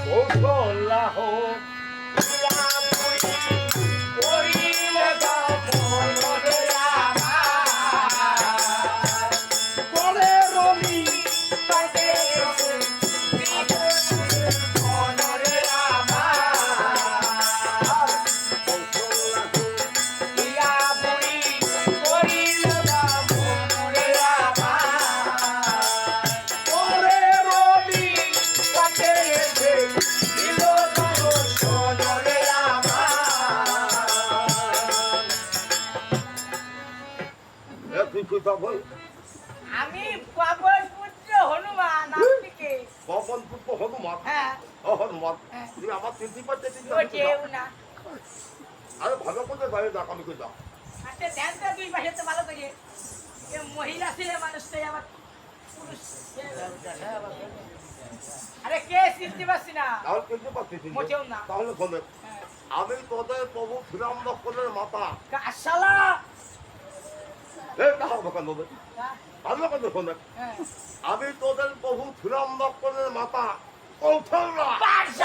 কৌশলা হোক করিলে দামন রে আমার করে রবি তাকে মন রে আমার কৌশলা হোক ইয়া বুড়ি করিলে দামন রে আমার করে রবি তাকে দিল দর্শন রে আমার তুই কই পাবল আমি পবন পুত্র হনুমান আপনি কে পবন পুত্র হনুমান হ্যাঁ ও হনুমান হ্যাঁ। তুমি আমার চিনতে পারছিস ওটেও না আরে ভালো করে বাইরে ডাক আমি কই দাও আচ্ছা ধ্যান তো দুই পাশে তো ভালো করে এ মহিলা ছেলে মানুষটাই আবার পুরুষ আরে কে চিনতে পারছি না তাহলে চিনতে পারছিস মোটেও না। তাহলে শোনে হ্যাঁ। আমি তোদের প্রভু শ্রীরাম লক্ষ্মণের মাতা কাশালা এই তাহার দোকান দেবে ভালো করে শোনে হ্যাঁ আমি তোদের প্রভু শ্রীরাম লক্ষ্মণের মাতা কৌশলা পাশা